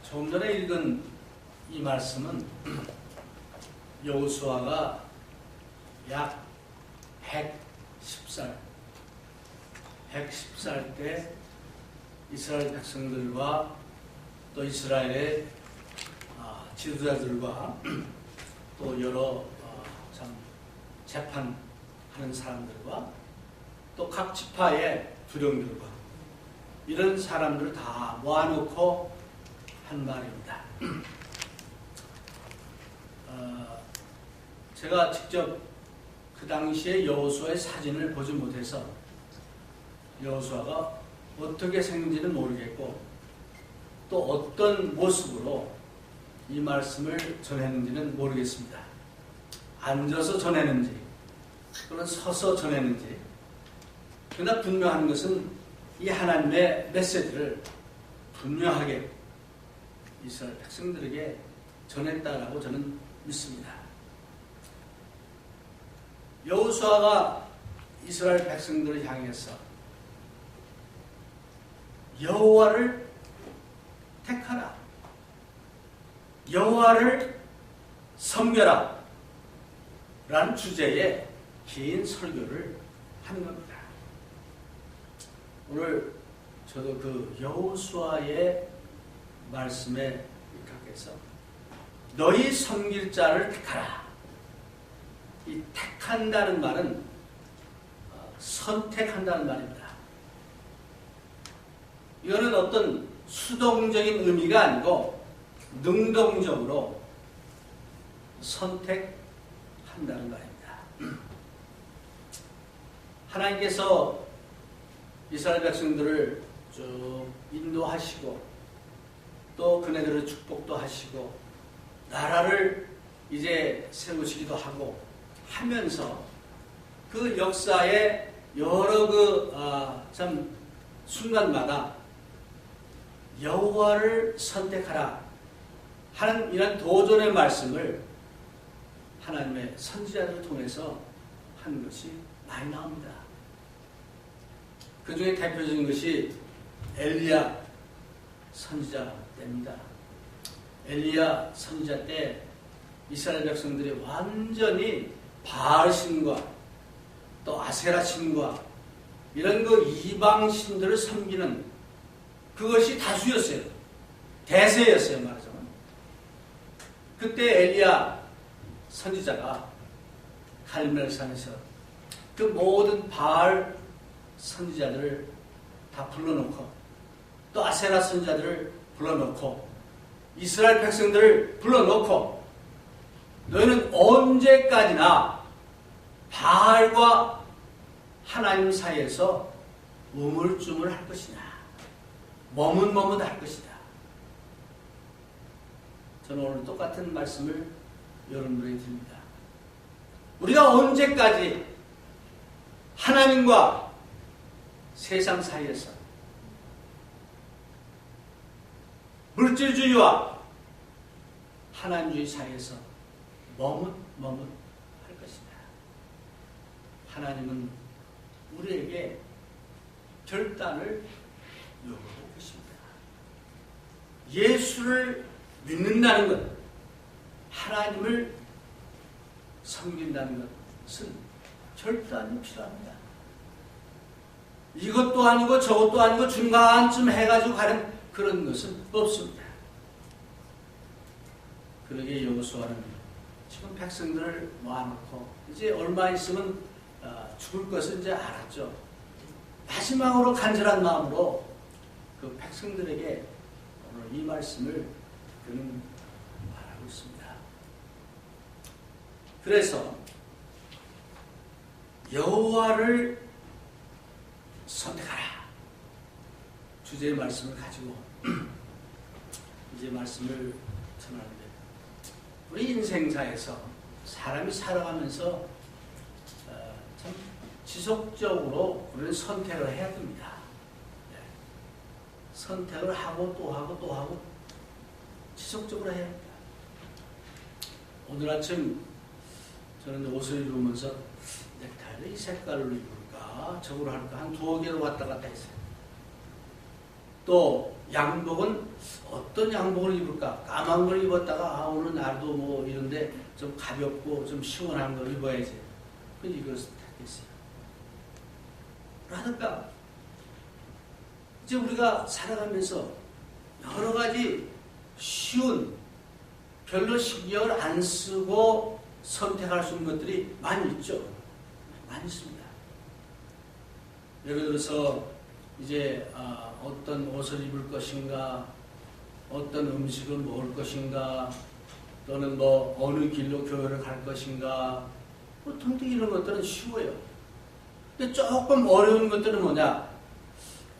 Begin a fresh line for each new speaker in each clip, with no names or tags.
조금 전에 읽은 이 말씀은 여호수아가 약 110살 때 이스라엘 백성들과 또 이스라엘의 지도자들과 또 여러 참 재판하는 사람들과 또 각 지파의 두령들과 이런 사람들을 다 모아놓고 한 말입니다. 제가 직접 그 당시에 여호수아의 사진을 보지 못해서 여호수아가 어떻게 생긴지는 모르겠고 또 어떤 모습으로 이 말씀을 전했는지는 모르겠습니다. 앉아서 전했는지 또는 서서 전했는지. 그러나 분명한 것은 이 하나님의 메시지를 분명하게 이스라엘 백성들에게 전했다라고 저는 믿습니다. 여호수아가 이스라엘 백성들을 향해서 여호와를 택하라, 여호와를 섬겨라 라는 주제의 긴 설교를 하는 겁니다. 오늘 저도 그 여호수아의 말씀에 입각해서 너희 섬길 자를 택하라. 이 택한다는 말은 선택한다는 말입니다. 이거는 어떤 수동적인 의미가 아니고 능동적으로 선택한다는 말입니다. 하나님께서 이스라엘 백성들을 쭉 인도하시고 또 그네들의 축복도 하시고 나라를 이제 세우시기도 하고 하면서 그 역사의 여러 참 순간마다 여호와를 선택하라 하는 이런 도전의 말씀을 하나님의 선지자들을 통해서 한 것이 많이 나옵니다. 그 중에 대표적인 것이 엘리야 선지자 때입니다. 엘리야 선지자 때 이스라엘 백성들이 완전히 바알신과 또 아세라신과 이런 그 이방신들을 섬기는 그것이 다수였어요. 대세였어요, 말하자면. 그때 엘리야 선지자가 갈멜산에서 그 모든 바알 선지자들을 다 불러놓고 또 아세라 선지자들을 불러놓고 이스라엘 백성들을 불러놓고 너희는 언제까지나 바알과 하나님 사이에서 우물쭈물 할 것이냐, 머뭇머뭇 할 것이다. 저는 오늘 똑같은 말씀을 여러분들에게 드립니다. 우리가 언제까지 하나님과 세상 사이에서 물질주의와 하나님주의 사이에서 머뭇머뭇 할 것이다. 하나님은 우리에게 결단을 요구하고 계십니다. 예수를 믿는다는 것, 하나님을 섬긴다는 것은 결단이 필요합니다. 이것도 아니고 저것도 아니고 중간쯤 해가지고 가는 그런 것은 없습니다. 그러게 여호수아는 지금 백성들을 모아놓고 이제 얼마 있으면 죽을 것을 이제 알았죠. 마지막으로 간절한 마음으로 그 백성들에게 오늘 이 말씀을 그는 말하고 있습니다. 그래서 여호와를 선택하라 주제의 말씀을 가지고 이제 말씀을 전하는데, 우리 인생사에서 사람이 살아가면서 참 지속적으로 우리는 선택을 해야 됩니다. 선택을 하고 또 하고 또 하고 지속적으로 해야 합니다. 오늘 아침 저는 옷을 입으면서 넥타이를 이 색깔로 입을까 저걸 할까 한 두어 개를 왔다 갔다 했어요. 또 양복은 어떤 양복을 입을까? 까만 걸 입었다가 오늘 날도 뭐 이런데 좀 가볍고 좀 시원한 걸 입어야지. 그래서 이걸 택했어요. 라든가 이제 우리가 살아가면서 여러 가지 쉬운 별로 신경을 안 쓰고 선택할 수 있는 것들이 많이 있죠. 많이 있습니다. 예를 들어서 이제 어떤 옷을 입을 것인가, 어떤 음식을 먹을 것인가, 또는 뭐 어느 길로 교회를 갈 것인가, 뭐 등등 이런 것들은 쉬워요. 근데 조금 어려운 것들은 뭐냐?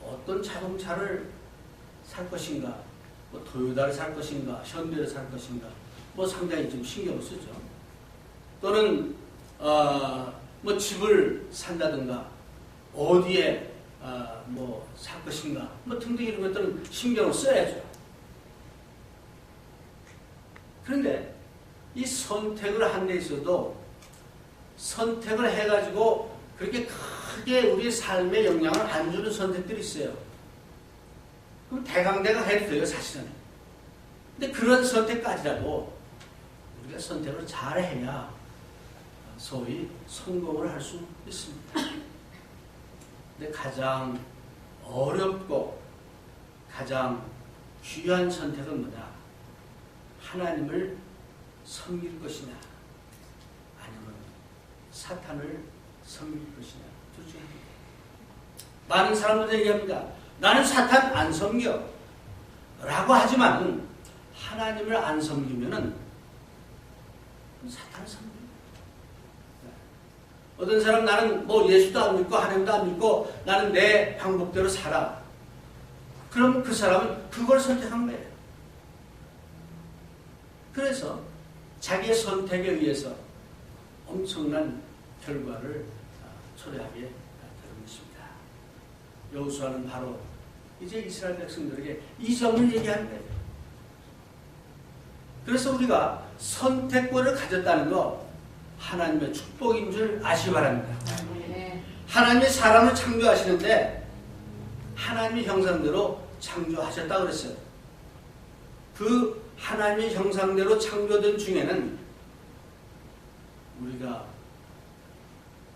어떤 자동차를 살 것인가, 뭐 토요타를 살 것인가, 현대를 살 것인가, 뭐 상당히 좀 신경을 쓰죠. 또는 뭐 집을 산다든가, 어디에 뭐 살 것인가, 뭐 등등 이런 것들은 신경을 써야죠. 그런데 이 선택을 한 데 있어도 선택을 해가지고 그렇게 크게 우리 삶에 영향을 안 주는 선택들이 있어요. 그럼 대강대강 해도 돼요, 사실은. 근데 그런 선택까지라도 우리가 선택을 잘해야 소위 성공을 할 수 있습니다. 근데 가장 어렵고 가장 귀한 선택은 뭐냐? 하나님을 섬길 것이냐, 아니면 사탄을 섬길 것이냐, 둘 중에 하나입니다. 많은 사람들이 얘기합니다. 나는 사탄 안 섬겨 라고 하지만 하나님을 안 섬기면은 사탄을 섬깁니다. 어떤 사람 나는 뭐 예수도 안 믿고 하나님도 안 믿고 나는 내 방법대로 살아. 그럼 그 사람은 그걸 선택한 거예요. 그래서 자기의 선택에 의해서 엄청난 결과를 초래하게 되는 것입니다. 여호수아는 바로 이제 이스라엘 백성들에게 이 점을 얘기하는 거예요. 그래서 우리가 선택권을 가졌다는 거 하나님의 축복인 줄 아시기 바랍니다. 하나님이 사람을 창조하시는데 하나님의 형상대로 창조하셨다고 그랬어요. 그 하나님의 형상대로 창조된 중에는 우리가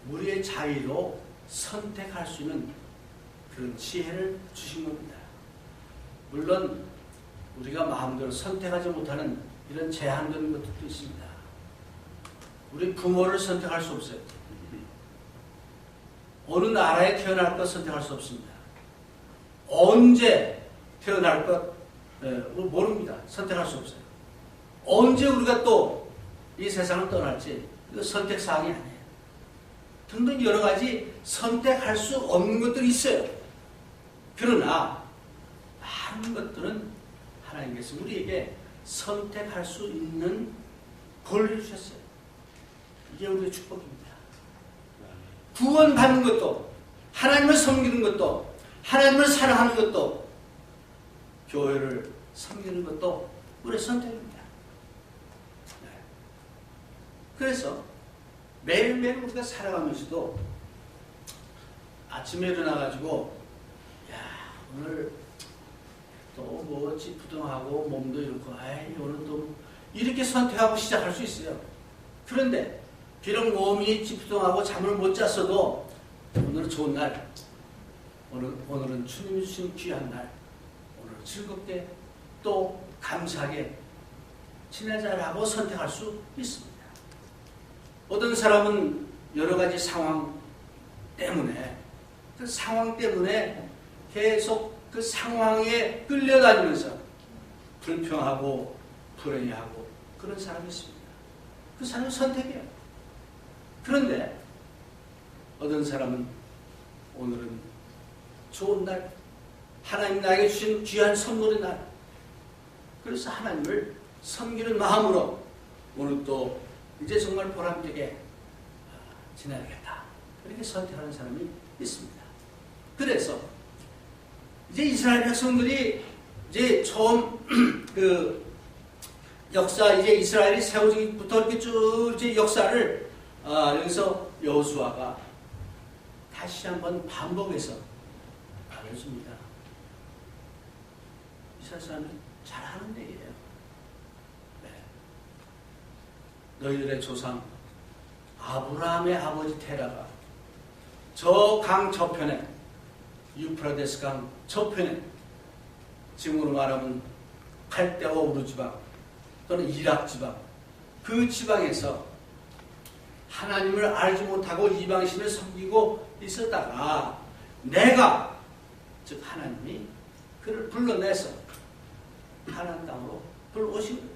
우리의 자유로 선택할 수 있는 그런 지혜를 주신 겁니다. 물론 우리가 마음대로 선택하지 못하는 이런 제한된 것들도 있습니다. 우리 부모를 선택할 수 없어요. 어느 나라에 태어날 것 선택할 수 없습니다. 언제 태어날 것 모릅니다. 선택할 수 없어요. 언제 우리가 또 이 세상을 떠날지 이거 선택사항이 아니에요. 등등 여러 가지 선택할 수 없는 것들이 있어요. 그러나 많은 것들은 하나님께서 우리에게 선택할 수 있는 권리를 주셨어요. 이게 우리의 축복입니다. 구원받는 것도, 하나님을 섬기는 것도, 하나님을 사랑하는 것도, 교회를 섬기는 것도 우리의 선택입니다. 네. 그래서 매일매일 우리가 살아가면서도 아침에 일어나가지고 야 오늘 또 뭐 찌푸둥하고 몸도 이렇고 아이 오늘 또 이렇게 선택하고 시작할 수 있어요. 그런데 비록 몸이 찌푸둥하고 잠을 못 잤어도 오늘은 좋은 날, 오늘은 주님이 주신 귀한 날, 오늘 즐겁게 또 감사하게 지내자라고 선택할 수 있습니다. 어떤 사람은 여러 가지 상황 때문에 그 상황 때문에 계속 그 상황에 끌려다니면서 불평하고 불행해하고 그런 사람이 있습니다. 그 사람은 선택이에요. 그런데 어떤 사람은 오늘은 좋은 날, 하나님 나에게 주신 귀한 선물의 날, 그래서 하나님을 섬기는 마음으로 오늘 또 이제 정말 보람되게 지내야겠다, 그렇게 선택하는 사람이 있습니다. 그래서 이제 이스라엘 백성들이 이제 처음 그 역사, 이제 이스라엘이 세워지기부터 이렇게 쭉 이제 역사를 여기서 여호수아가 다시 한번 반복해서 알려줍니다. 이스라엘 사람이 잘하는 얘기예요. 네. 너희들의 조상 아브라함의 아버지 테라가 저 강 저편에, 유프라데스 강 저편에, 지금으로 말하면 갈대아 우르 지방 또는 이락 지방, 그 지방에서 하나님을 알지 못하고 이방신을 섬기고 있었다가 내가, 즉 하나님이 그를 불러내서 가나안 땅으로 불러오신 거예요.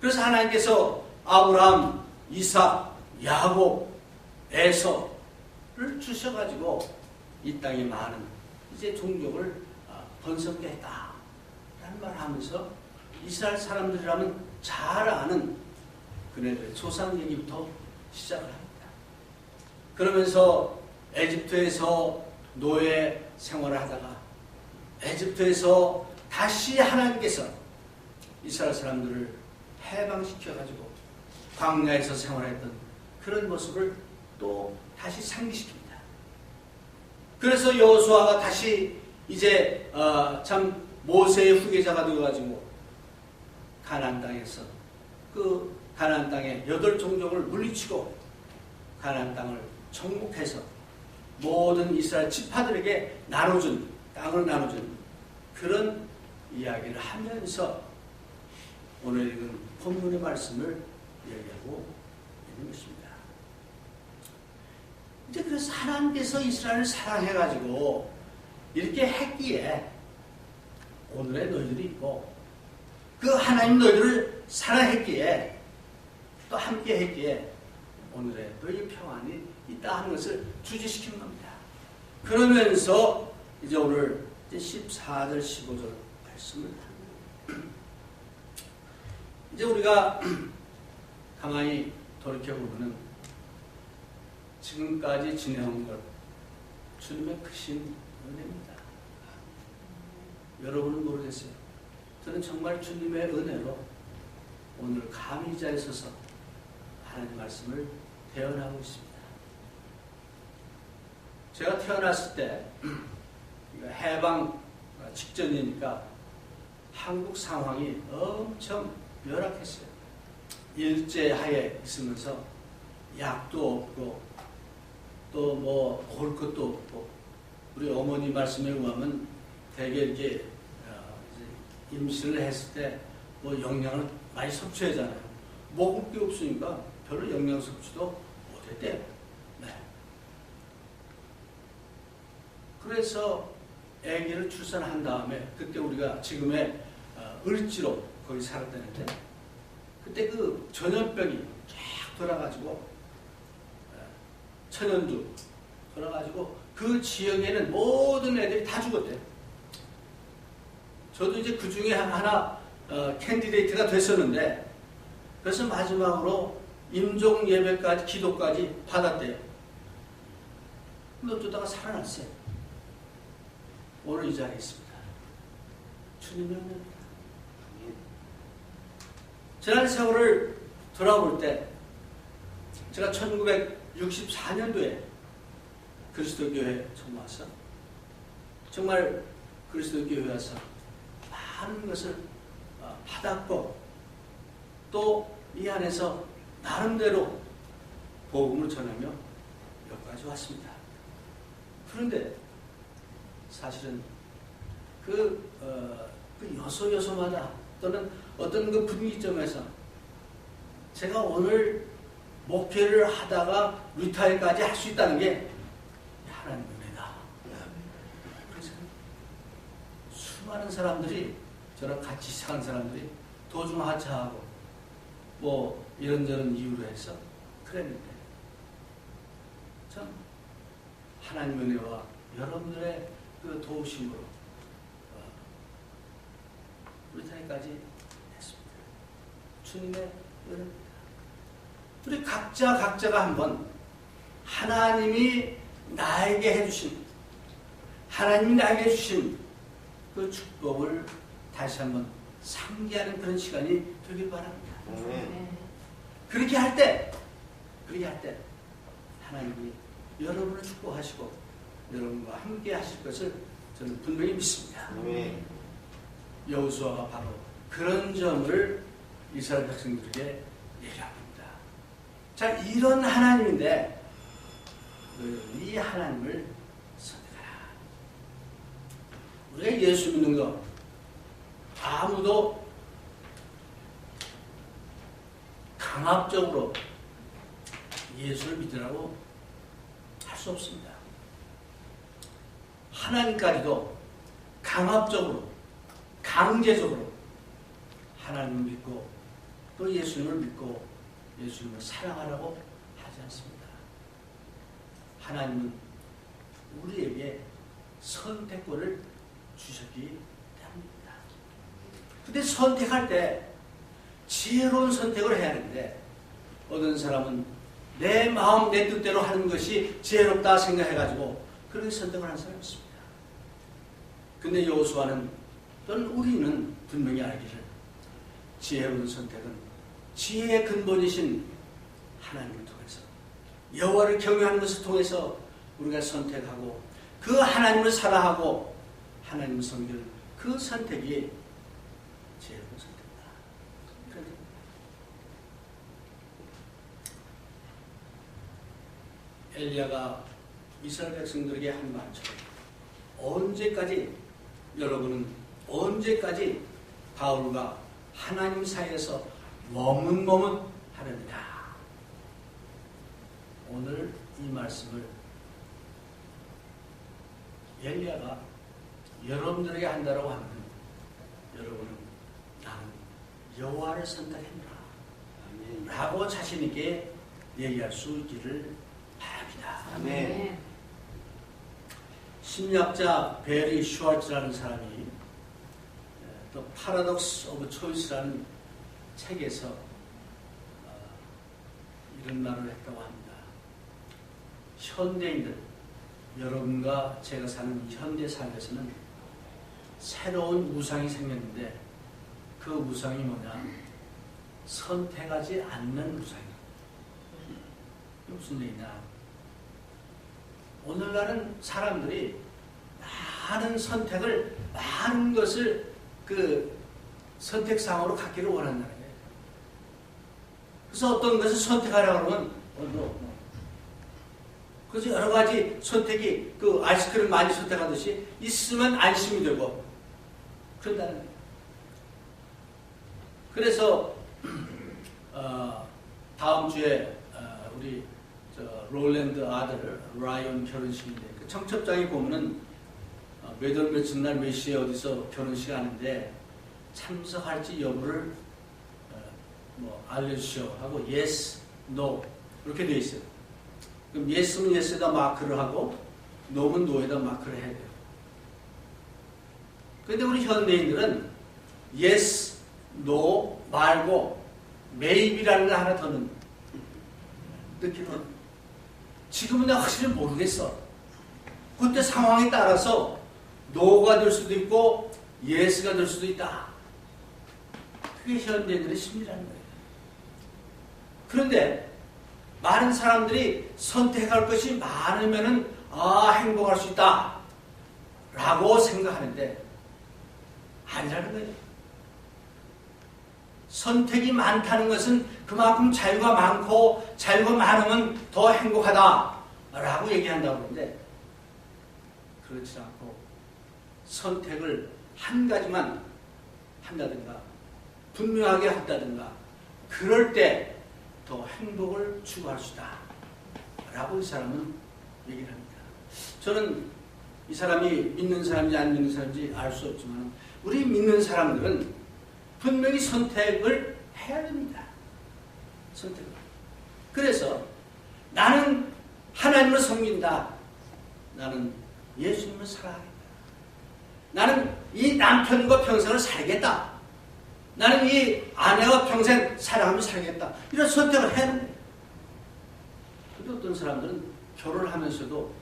그래서 하나님께서 아브라함, 이삭, 야곱, 에서를 주셔가지고 이 땅에 많은 이제 종족을 번성케 했다 라는 말을 하면서 이스라엘 사람들이라면 잘 아는 그네들의 조상 얘기부터 시작을 합니다. 그러면서 에집트에서 노예 생활을 하다가 에집트에서 다시 하나님께서 이스라엘 사람들을 해방시켜가지고 광야에서 생활했던 그런 모습을 또 다시 상기시킵니다. 그래서 여호수아가 다시 이제 참 모세의 후계자가 되어가지고 가나안 땅에서 그 가나안 땅의 8종족을 물리치고 가나안 땅을 정복해서 모든 이스라엘 지파들에게 나눠준, 땅을 나눠준 그런 이야기를 하면서 오늘 읽은 본문의 말씀을 얘기하고 있는 것입니다. 이제 그래서 하나님께서 이스라엘을 사랑해가지고 이렇게 했기에 오늘의 너희들이 있고, 그 하나님 너희들을 사랑했기에 또 함께 했기에 오늘의 너희 평안이 있다 하는 것을 주지시키는 겁니다. 그러면서 이제 오늘 14절 15절 말씀을 합니다. 이제 우리가 가만히 돌이켜보면 지금까지 지내온 것 주님의 크신 은혜입니다. 여러분은 모르겠어요. 저는 정말 주님의 은혜로 오늘 감히 이 자리에 서서 하나님 말씀을 대언하고 있습니다. 제가 태어났을 때 해방 직전이니까 한국 상황이 엄청 열악했어요. 일제하에 있으면서 약도 없고 또 뭐 먹을 것도 없고, 우리 어머니 말씀에 의하면 대개 이렇게 임신을 했을 때 뭐 영양을 많이 섭취하잖아요. 먹을 게 없으니까 별로 영양 섭취도 못했대요. 네. 그래서 아기를 출산한 다음에 그때 우리가 지금의 을지로 거기 살았다는데 그때 그 전염병이 쫙 돌아가지고 천연두 돌아가지고 그 지역에는 모든 애들이 다 죽었대요. 저도 이제 그 중에 하나 캔디데이트가 됐었는데, 그래서 마지막으로 임종 예배까지 기도까지 받았대요. 근데 어쩌다가 살아났어요. 오늘 이 자리에 있습니다. 주님의 은혜입니다. 지난 세월을 돌아볼 때 제가 1964년도에 그리스도교회에 처음 와서 정말 그리스도교회에 와서 많은 것을 받았고 또 이 안에서 나름대로 복음을 전하며 여기까지 왔습니다. 그런데 사실은 그 요소요소마다 또는 어떤 그 분기점에서 제가 오늘 목회를 하다가 리타일까지 할 수 있다는 게 하나님의 은혜다. 그래서 수많은 사람들이, 저랑 같이 산 사람들이 도중하차하고 뭐 이런저런 이유로 해서 그랬는데, 참 하나님의 은혜와 여러분들의 그 도우심으로 리타일까지 했습니다. 주님의 은혜입니다. 우리 각자가 한번 하나님이 나에게 해주신, 하나님이 나에게 해주신 그 축복을 다시 한번 상기하는 그런 시간이 되길 바랍니다. 그렇게 할 때 하나님이 여러분을 축복하시고 여러분과 함께 하실 것을 저는 분명히 믿습니다. 여호수아가 바로 그런 점을 이스라엘 백성들에게 얘기합니다. 자, 이런 하나님인데 이 하나님을 선택하라. 우리가 예수 믿는 거 아무도 강압적으로 예수를 믿으라고 할 수 없습니다. 하나님까지도 강압적으로, 강제적으로 하나님을 믿고 또 예수님을 믿고 예수님을 사랑하라고 하지 않습니다. 하나님은 우리에게 선택권을 주셨기 때문입니다. 근데 선택할 때 지혜로운 선택을 해야 하는데 어떤 사람은 내 마음 내 뜻대로 하는 것이 지혜롭다 생각해가지고 그렇게 선택을 하는 사람이 있습니다. 근데 여호수아는 또는 우리는 분명히 알기를 지혜로운 선택은 지혜의 근본이신 하나님을 통해서 여호와를 경외하는 것을 통해서 우리가 선택하고 그 하나님을 사랑하고 하나님을 섬기는 그 선택이 지혜로운 선택이다. 그런데 엘리야가 이스라엘 백성들에게 한 말처럼 여러분은 언제까지 바울과 하나님 사이에서 머뭇머뭇하렵니다. 오늘 이 말씀을 엘리야가 여러분들에게 한다고 하면 여러분은 나는 여호와를 선택했노라 라고 자신 있게 얘기할 수 있기를 바랍니다.
아멘.
심리학자 베리 슈왈츠라는 사람이 또 파라독스 오브 초이스라는 책에서 이런 말을 했다고 합니다. 현대인들, 여러분과 제가 사는 현대 삶에서는 새로운 우상이 생겼는데 그 우상이 뭐냐? 선택하지 않는 우상이에요. 무슨 얘기냐? 오늘날은 사람들이 많은 것을 그 선택상으로 갖기를 원한다는 거예요. 그래서 어떤 것을 선택하려고 하면 그래서 여러 가지 선택이 그 아이스크림 많이 선택하듯이 있으면 안심이 되고 그런다는 거예요. 그래서 다음 주에 우리 롤랜드 아들 라이언 결혼식인데 그 청첩장에 보면은 몇 월 며칠 날 몇 시에 어디서 결혼식 하는데 참석할지 여부를 알려주시오 하고 yes, no 이렇게 되어 있어요. 그럼 yes는 yes에다 마크를 하고 no는 no에다 마크를 해야 돼요. 그런데 우리 현대인들은 yes, no 말고 maybe라는 거 하나 더 넣기로 지금은 내가 확실히 모르겠어. 그때 상황에 따라서 노가 될 수도 있고 예스가 될 수도 있다. 그게 현대인들의 심리라는 거예요. 그런데 많은 사람들이 선택할 것이 많으면은 행복할 수 있다 라고 생각하는데 아니라는 거예요. 선택이 많다는 것은 그만큼 자유가 많고 자유가 많으면 더 행복하다 라고 얘기한다고 하는데 그렇지 않고 선택을 한 가지만 한다든가 분명하게 한다든가 그럴 때 더 행복을 추구할 수 있다 라고 이 사람은 얘기를 합니다. 저는 이 사람이 믿는 사람인지 안 믿는 사람인지 알 수 없지만 우리 믿는 사람들은 분명히 선택을 해야 됩니다. 선택을. 그래서 나는 하나님을 섬긴다. 나는 예수님을 사랑하겠다. 나는 이 남편과 평생을 살겠다. 나는 이 아내와 평생 사랑하며 살겠다. 이런 선택을 해야 됩니다. 그런데 어떤 사람들은 결혼을 하면서도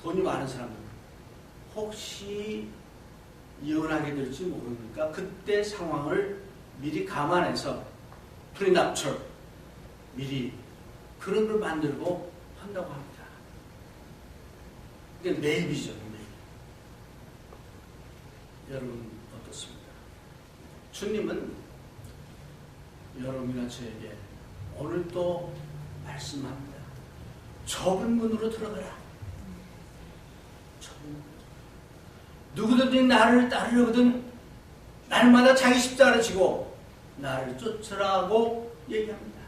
돈이 많은 사람들은 혹시 이혼하게 될지 모르니까 그때 상황을 미리 감안해서 프리납처 미리 그런 걸 만들고 한다고 합니다. 이게 매입이죠. 매입. 여러분 주님은 여러분이나 저에게 오늘 또 말씀합니다. 좁은 문으로 들어가라. 좁은 문. 누구든지 나를 따르려거든 날마다 자기 십자가를 지고 나를 쫓으라고 얘기합니다.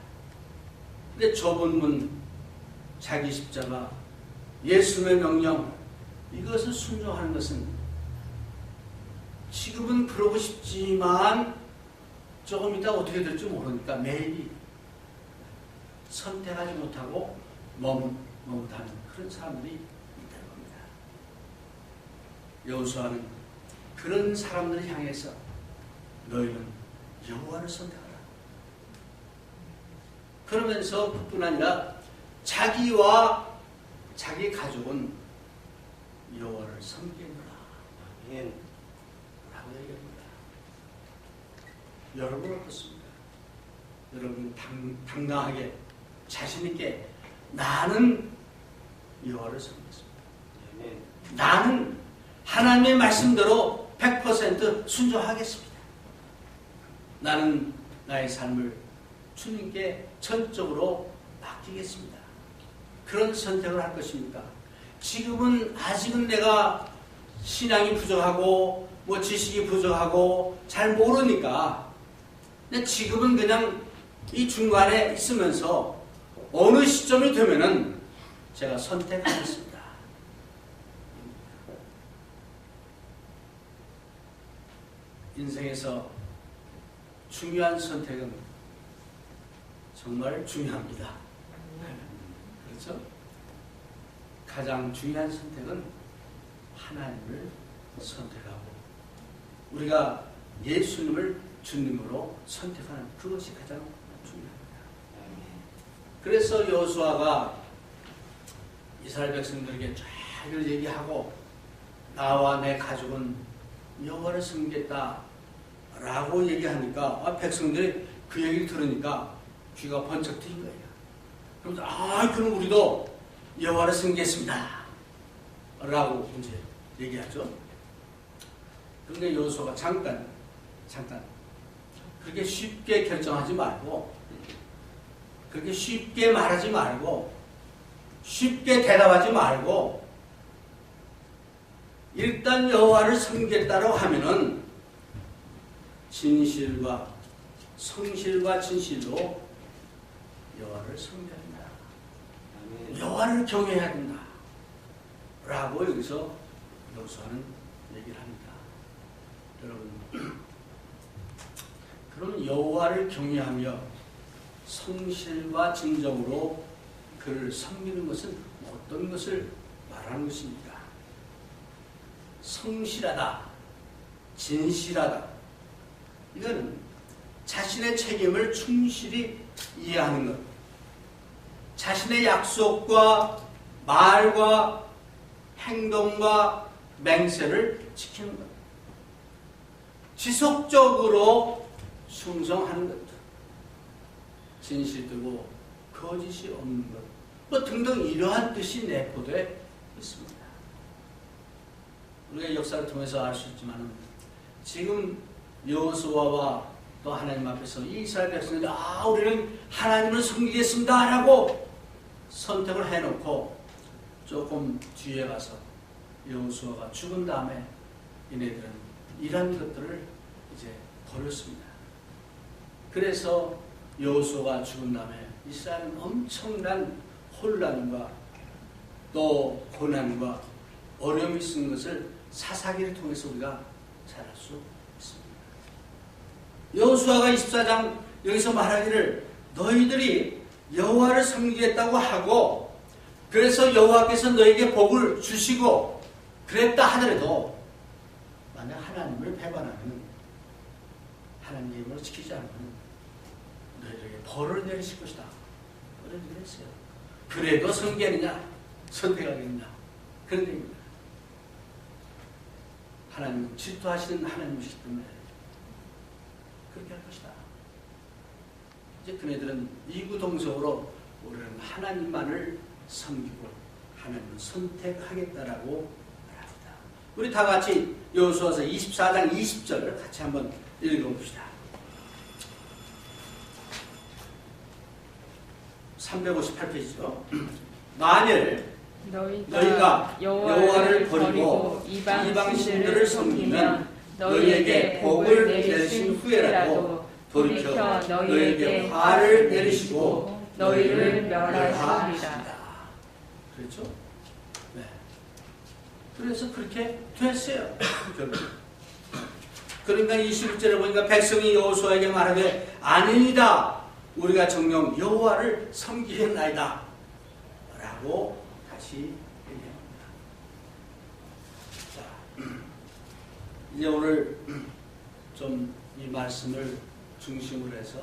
근데 좁은 문, 자기 십자가, 예수의 명령, 이것을 순종하는 것은 지금은 그러고 싶지만 조금 이따 어떻게 될지 모르니까 매일이 선택하지 못하고 머뭇하는 그런 사람들이 있다는 겁니다. 여호수아는 그런 사람들을 향해서 너희는 여호와를 선택하라. 그러면서 그뿐 아니라 자기와 자기 가족은 여호와를 섬기노라. 라고 얘기합니다. 여러분 어떻습니까? 여러분 당당하게 자신있게 나는 여호와를 섬기겠습니다. 나는 하나님의 말씀대로 100% 순종하겠습니다. 나는 나의 삶을 주님께 전적으로 맡기겠습니다. 그런 선택을 할 것입니까? 지금은 아직은 내가 신앙이 부족하고 뭐 지식이 부족하고 잘 모르니까 근데 지금은 그냥 이 중간에 있으면서 어느 시점이 되면은 제가 선택하겠습니다. 인생에서 중요한 선택은 정말 중요합니다. 그렇죠? 가장 중요한 선택은 하나님을 선택하고 우리가 예수님을 주님으로 선택하는 그것이 가장 중요합니다. 그래서 여호수아가 이스라엘 백성들에게 잘 얘기하고 나와 내 가족은 여호와를 섬기겠다 라고 얘기하니까 백성들이 그 얘기를 들으니까 귀가 번쩍 트인 거예요. 그러면서 그럼 우리도 여호와를 섬기겠습니다 라고 이제 얘기하죠. 그런데 여호수아가 잠깐 그렇게 쉽게 결정하지 말고 그렇게 쉽게 말하지 말고 쉽게 대답하지 말고 일단 여호와를 섬기겠다고 하면은 진실과 성실과 진실로 여호와를 섬겨야 된다. 여호와를 경외해야 된다. 라고 여기서 여호수아는 얘기를 합니다. 여러분, 그럼 여호와를 경외하며 성실과 진정으로 그를 섬기는 것은 어떤 것을 말하는 것입니까? 성실하다, 진실하다. 이거는 자신의 책임을 충실히 이해하는 것, 자신의 약속과 말과 행동과 맹세를 지키는 것, 지속적으로 충성하는 것, 진실되고 거짓이 없는 것, 뭐 등등 이러한 뜻이 내포되어 있습니다. 우리가 역사를 통해서 알 수 있지만 지금 여호수아와 또 하나님 앞에서 이스라엘 백성들이 우리는 하나님을 섬기겠습니다 라고 선택을 해놓고 조금 뒤에 가서 여호수아가 죽은 다음에 이네들은 이런 것들을 이제 버렸습니다. 그래서 여호수아가 죽은 다음에 이스라엘은 엄청난 혼란과 또 고난과 어려움이 있는 것을 사사기를 통해서 우리가 잘 알 수 있습니다. 여호수아가 24장 여기서 말하기를 너희들이 여호와를 섬기겠다고 하고 그래서 여호와께서 너에게 복을 주시고 그랬다 하더라도 만약 하나님을 배반하면 하나님의 힘을 지키지 않으면 너희들에게 벌을 내리실 것이다. 그런 얘기를 했어요. 그래도 섬기느냐 선택하겠느냐 그런 얘기입니다. 하나님은 질투하시는 하나님이시기 때문에 그렇게 할 것이다. 이제 그네들은 이구동성으로 우리는 하나님만을 섬기고 하나님을 선택하겠다라고 말합니다. 우리 다 같이 여호수아서 24장 20절을 같이 한번 읽어봅시다. 358페이지죠. 만일 너희가 여호와를 버리고 이방 신들을 섬기면 너희에게 복을 내리신 후에라도 돌이켜 너희에게 화를 내리시고 너희를 멸하시리라. 그렇죠? 네. 그래서 그렇게 됐어요. 그러니까 21절에 보니까 백성이 여호수아에게 말하되 아니니이다. 우리가 정녕 여호와를 섬기겠나이다. 라고 다시 얘기합니다. 자, 이제 오늘 좀 이 말씀을 중심으로 해서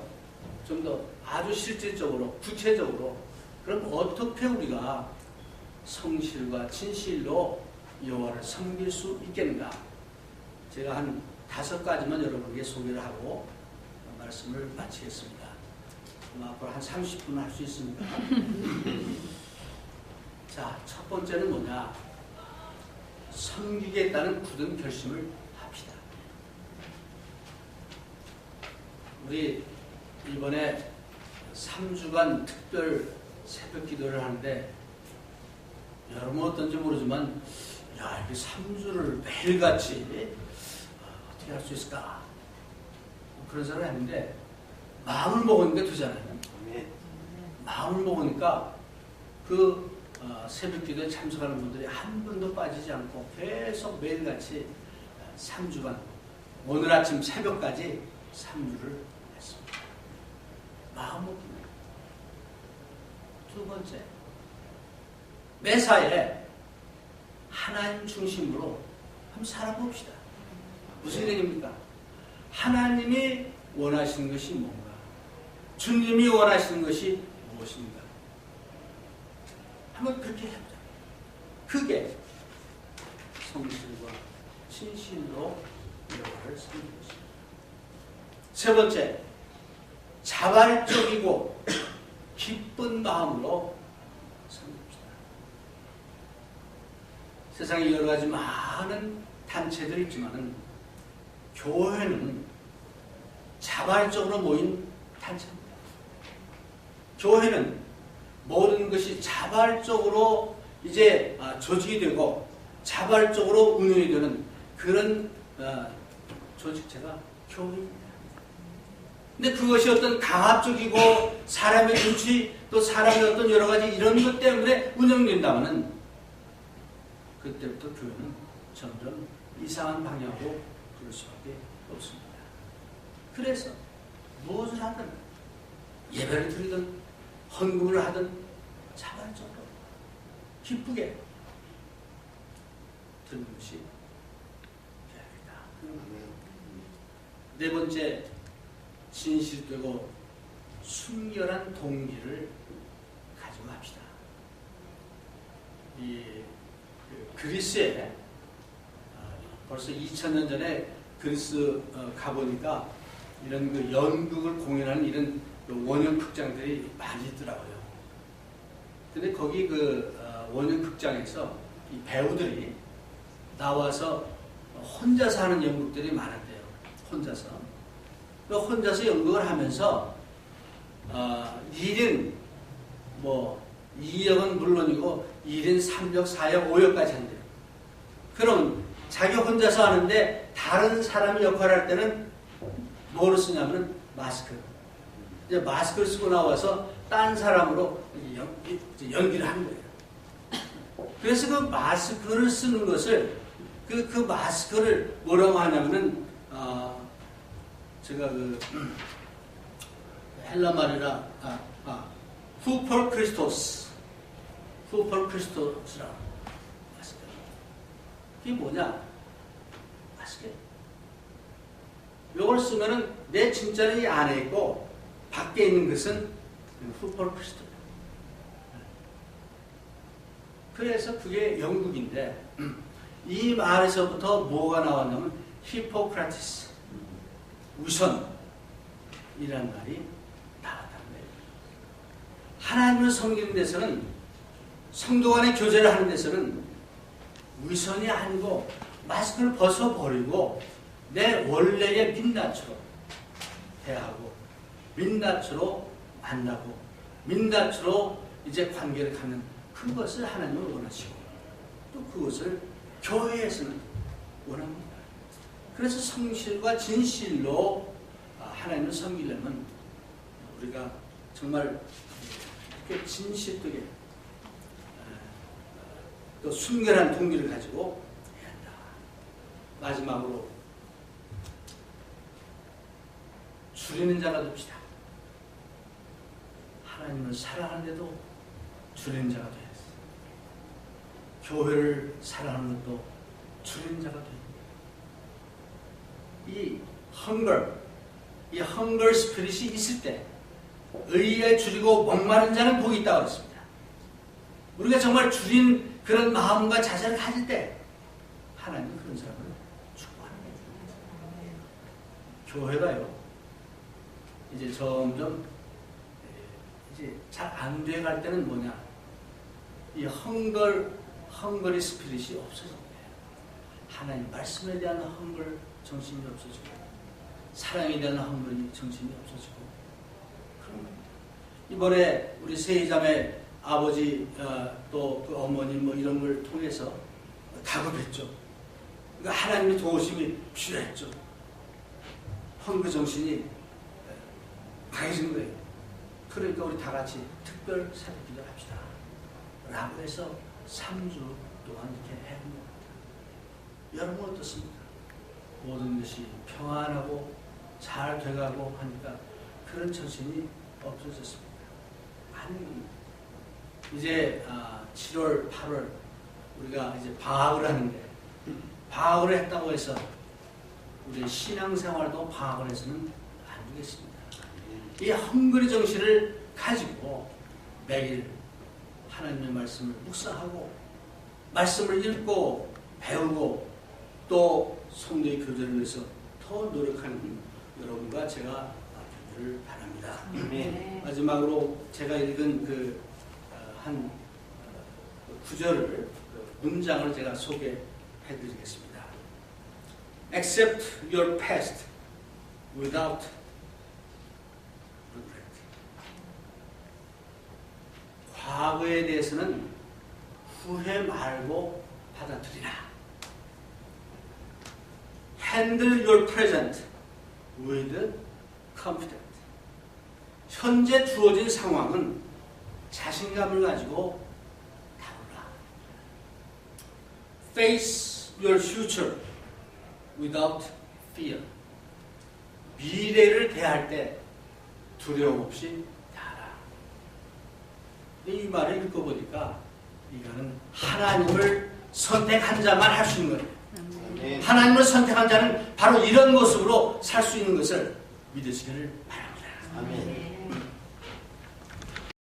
좀 더 아주 실질적으로 구체적으로 그럼 어떻게 우리가 성실과 진실로 여호와를 섬길 수 있겠는가? 제가 한 5가지만 여러분에게 소개를 하고 말씀을 마치겠습니다. 앞으로 한 30분 할 수 있습니다. 자, 첫 번째는 뭐냐? 섬기겠다는 굳은 결심을 합시다. 우리 이번에 3주간 특별 새벽 기도를 하는데 여러분 어떤지 모르지만 야, 이게 3주를 매일같이 어떻게 할 수 있을까? 그런 생각을 했는데 마음을 먹으니까 되잖아요. 마음을 먹으니까 그 새벽 기도에 참석하는 분들이 한 번도 빠지지 않고 계속 매일같이 3주간 오늘 아침 새벽까지 3주를 했습니다. 마음 먹기는. 두 번째, 매사에 하나님 중심으로 한번 살아봅시다. 무슨 얘기입니까? 하나님이 원하시는 것이 뭔가? 주님이 원하시는 것이 무엇인가? 한번 그렇게 해보자. 그게 성실과 진실로 여호와를 섬기는 것입니다. 세 번째, 자발적이고 기쁜 마음으로 섬깁시다. 세상에 여러 가지 많은 단체들이 있지만은 교회는 자발적으로 모인 단체입니다. 교회는 모든 것이 자발적으로 이제 조직이 되고 자발적으로 운영이 되는 그런 조직체가 교회입니다. 근데 그것이 어떤 강압적이고 사람의 눈치 또 사람의 어떤 여러 가지 이런 것 때문에 운영된다면은 그때부터 교회는 점점 이상한 방향으로 그럴 수밖에 없습니다. 그래서 무엇을 하든 예배를 드리든 헌금을 하든 자발적으로 기쁘게 드리는 것이 필요합니다. 네 번째, 진실되고 순결한 동기를 가지고 합시다. 그리스에 벌써 2000년 전에 그리스 가보니까 이런 그 연극을 공연하는 이런 원형 극장들이 많이 있더라고요. 근데 거기 그 원형 극장에서 이 배우들이 나와서 혼자서 하는 연극들이 많았대요. 혼자서 연극을 하면서 1인 뭐 2역은 물론이고 1인 3역, 4역, 5역까지 한대요. 그럼 자기 혼자서 하는데 다른 사람이 역할을 할 때는 뭐로 쓰냐면 마스크. 이제 마스크를 쓰고 나와서 딴 사람으로 연기를 하는 거예요. 그래서 그 마스크를 쓰는 것을 그 마스크를 뭐라고 하냐면은 제가 그 헬라 말이라 후펄 크리스토스라고 마스크. 이게 뭐냐? 마스크. 이걸 쓰면은 내 진짜는 이 안에 있고 밖에 있는 것은 후펄 크리스토스. 그래서 그게 영국인데 이 말에서부터 뭐가 나왔냐면 히포크라티스, 우선이라는 말이 나왔다는 거예요. 하나님을 섬기는 데서는 성도 간의 교제를 하는 데서는 위선이 아니고 마스크를 벗어버리고 내 원래의 민낯으로 대하고 민낯으로 만나고 민낯으로 이제 관계를 갖는 그것을 하나님은 원하시고 또 그것을 교회에서는 원합니다. 그래서 성실과 진실로 하나님을 섬기려면 우리가 정말 이렇게 진실되게 또 순결한 동기를 가지고 해야 한다. 마지막으로 줄이는 자가 됩시다. 하나님을 사랑하는데도 줄이는 자가 돼야 돼. 교회를 사랑하는 것도 줄이는 자가 돼. 이 헝거 스피릿이 있을 때 의에 줄이고 목마른 자는 복이 있다고 했습니다. 우리가 정말 줄인 그런 마음과 자세를 가질 때 하나님은 그런 사람을 축복하는 거예요. 교회가요 이제 점점 이제 잘 안 돼 갈 때는 뭐냐, 이 헝거리 스피릿이 없어진 거예요. 하나님 말씀에 대한 헝걸 정신이 없어지고 사랑에 대한 헝거리 정신이 없어지고 그런 겁니다. 이번에 우리 세이자매 아버지 또 그 어머님 뭐 이런 걸 통해서 다급했죠. 그러니까 하나님의 도우심이 필요했죠. 헝거 정신이 강해진 거예요. 그러니까 우리 다 같이 특별 새벽 기도를 합시다 라고 해서 3주 동안 이렇게 해본 겁니다. 여러분 어떻습니까? 모든 것이 평안하고 잘 돼가고 하니까 그런 정신이 없어졌습니다. 아니, 이제 7월, 8월 우리가 이제 방학을 하는데 방학을 했다고 해서 우리 신앙생활도 방학을 해서는 안 되겠습니다. 이 헝거리 정신을 가지고 매일 하나님의 말씀을 묵상하고 말씀을 읽고 배우고 또 성도의 교제를 위해서 더 노력하는 여러분과 제가 되기를 바랍니다.
네.
마지막으로 제가 읽은 한 구절을 문장을 제가 소개해드리겠습니다. Accept your past without regret. 과거에 대해서는 후회 말고 받아들이라. Handle your present with confidence. 현재 주어진 상황은 자신감을 가지고 다루라. Face your future without fear. 미래를 대할 때 두려움 없이 대하라. 이 말을 읽어보니까 이거는 하나님을 선택한 자만 할 수 있는 거예요. 하나님을 선택한 자는 바로 이런 모습으로 살 수 있는 것을 믿으시기를 바랍니다.
아멘.